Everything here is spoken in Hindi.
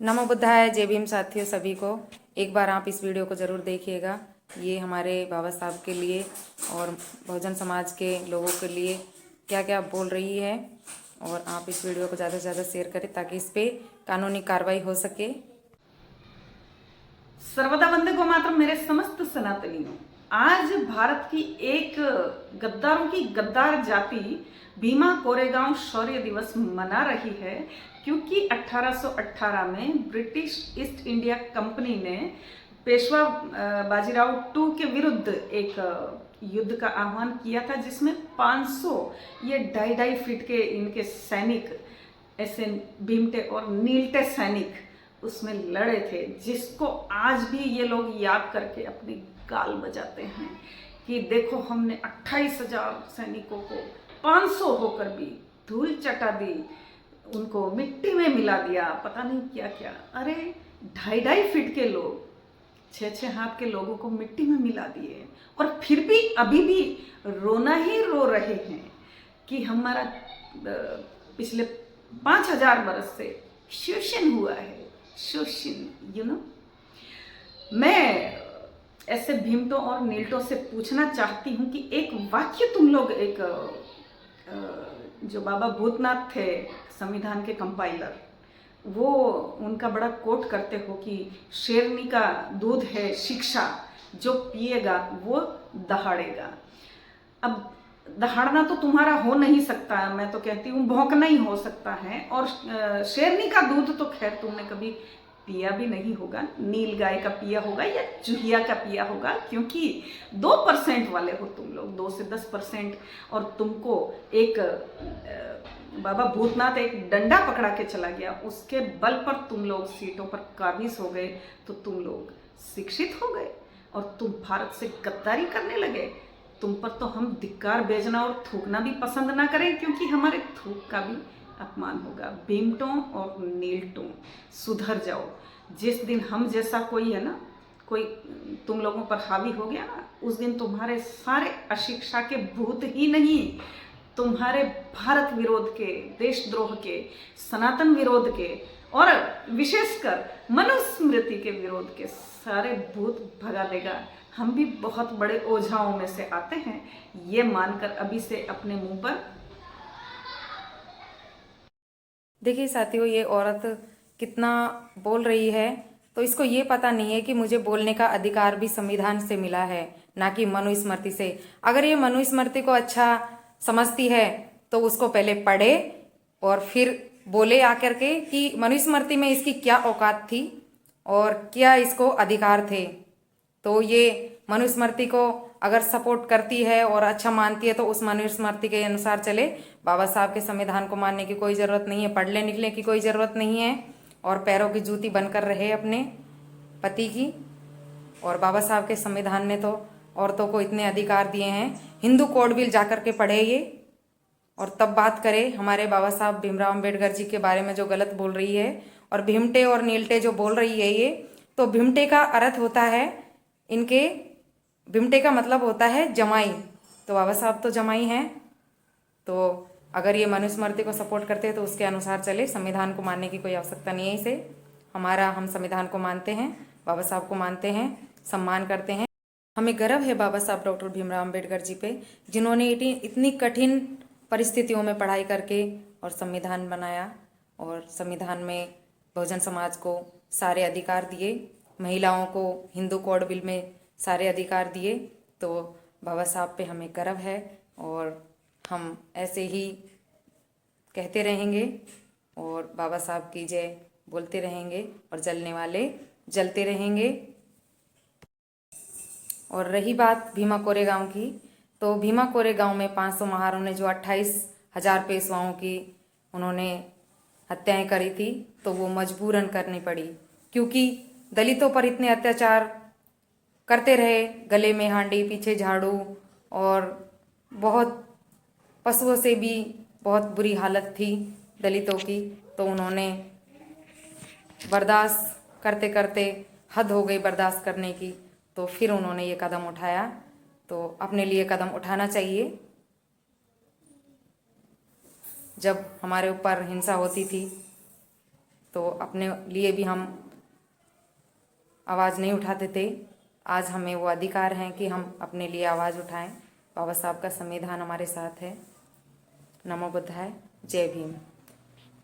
नमो बुद्धाय, जय भीम साथियों सभी को। एक बार आप इस वीडियो को ज़रूर देखिएगा। ये हमारे बाबा साहब के लिए और बहुजन समाज के लोगों के लिए क्या क्या बोल रही है, और आप इस वीडियो को ज़्यादा से ज़्यादा शेयर करें ताकि इस पर कानूनी कार्रवाई हो सके। सर्वदा वंदे गो मातरम मेरे समस्त सनातनियों। आज भारत की एक गद्दारों की गद्दार जाति भीमा कोरेगांव शौर्य दिवस मना रही है, क्योंकि 1818 में ब्रिटिश ईस्ट इंडिया कंपनी ने पेशवा बाजीराव टू के विरुद्ध एक युद्ध का आह्वान किया था, जिसमें 500 ये 2.5 फीट के इनके सैनिक, ऐसे भीमटे और नीलटे सैनिक उसमें लड़े थे, जिसको आज भी ये लोग याद करके अपनी गाल बजाते हैं कि देखो हमने 28,000 सैनिकों को 500 होकर भी धूल चटा दी, उनको मिट्टी में मिला दिया, पता नहीं क्या क्या। अरे 2.5 फीट के लोग 6-6 हाथ के लोगों को मिट्टी में मिला दिए, और फिर भी अभी भी रोना ही रो रहे हैं कि हमारा पिछले 5,000 बरस से शोषण हुआ है, शोषण। मैं ऐसे भीमटों और नीलटों से पूछना चाहती हूँ कि एक वाक्य तुम लोग, एक जो बाबा भूतनाथ थे संविधान के कंपाइलर, वो उनका बड़ा कोट करते हो कि शेरनी का दूध है शिक्षा, जो पिएगा वो दहाड़ेगा। अब दहाड़ना तो तुम्हारा हो नहीं सकता, मैं तो कहती हूँ भौंकना ही हो सकता है। और शेरनी का दूध तो खैर तुमने कभी पिया भी नहीं होगा, नील गाय का पिया होगा या चूहिया का पिया होगा, क्योंकि 2% वाले हो तुम लोग, 2 से 10%। और तुमको एक बाबा भूतनाथ एक डंडा पकड़ा के चला गया, उसके बल पर तुम लोग सीटों पर काबिज हो गए, तो तुम लोग शिक्षित हो गए और तुम भारत से गद्दारी करने लगे। तुम पर तो हम धिक्कार भेजना और थूकना भी पसंद ना करें, क्योंकि हमारे थूक का भी अपमान होगा। भीमटों और नीलटों, सुधर जाओ। जिस दिन हम जैसा कोई है ना, कोई तुम लोगों पर हावी हो गया ना, उस दिन तुम्हारे सारे अशिक्षा के भूत ही नहीं, तुम्हारे भारत विरोध के, देशद्रोह के, सनातन विरोध के और विशेषकर मनुस्मृति के विरोध के सारे भूत भगा देगा। हम भी बहुत बड़े ओझाओं में से आते हैं, ये मानकर अभी से अपने मुंह पर। देखिए साथियों, ये औरत कितना बोल रही है, तो इसको ये पता नहीं है कि मुझे बोलने का अधिकार भी संविधान से मिला है, ना कि मनुस्मृति से। अगर ये मनुस्मृति को अच्छा समझती है तो उसको पहले पढ़े और फिर बोले आकर के कि मनुस्मृति में इसकी क्या औकात थी और क्या इसको अधिकार थे। तो ये मनुस्मृति को अगर सपोर्ट करती है और अच्छा मानती है तो उस मनुस्मृति के अनुसार चले। बाबा साहब के संविधान को मानने की कोई ज़रूरत नहीं है, पढ़ने लिखने की कोई ज़रूरत नहीं है, और पैरों की जूती बनकर रहे अपने पति की। और बाबा साहब के संविधान ने तो औरतों को इतने अधिकार दिए हैं, हिंदू कोड बिल जाकर के पढ़े ये, और तब बात करें हमारे बाबा साहब भीमराव अम्बेडकर जी के बारे में जो गलत बोल रही है। और भीमटे और नीलटे जो बोल रही है ये, तो भीमटे का अर्थ होता है इनके, भीमटे का मतलब होता है जमाई, तो बाबा साहब तो जमाई हैं। तो अगर ये मनुस्मृति को सपोर्ट करते हैं तो उसके अनुसार चले, संविधान को मानने की कोई आवश्यकता नहीं है इसे। हम संविधान को मानते हैं, बाबा साहब को मानते हैं, सम्मान करते हैं। हमें गर्व है बाबा साहब डॉक्टर भीमराव अम्बेडकर जी पे, जिन्होंने इतनी कठिन परिस्थितियों में पढ़ाई करके और संविधान बनाया, और संविधान में बहुजन समाज को सारे अधिकार दिए, महिलाओं को हिंदू कोड बिल में सारे अधिकार दिए। तो बाबा साहब पे हमें गर्व है और हम ऐसे ही कहते रहेंगे और बाबा साहब की जय बोलते रहेंगे, और जलने वाले जलते रहेंगे। और रही बात भीमा कोरेगांव की, तो भीमा कोरेगांव में 500 महारों ने जो 28,000 पेशवाओं की उन्होंने हत्याएं करी थी, तो वो मजबूरन करनी पड़ी, क्योंकि दलितों पर इतने अत्याचार करते रहे, गले में हांडी पीछे झाड़ू, और बहुत पशुओं से भी बहुत बुरी हालत थी दलितों की। तो उन्होंने बर्दाश्त करते करते हद हो गई बर्दाश्त करने की, तो फिर उन्होंने ये कदम उठाया। तो अपने लिए कदम उठाना चाहिए। जब हमारे ऊपर हिंसा होती थी तो अपने लिए भी हम आवाज़ नहीं उठाते थे। आज हमें वो अधिकार है कि हम अपने लिए आवाज़ उठाएं। बाबा साहब का संविधान हमारे साथ है। नमो बुद्धाय, जय भीम।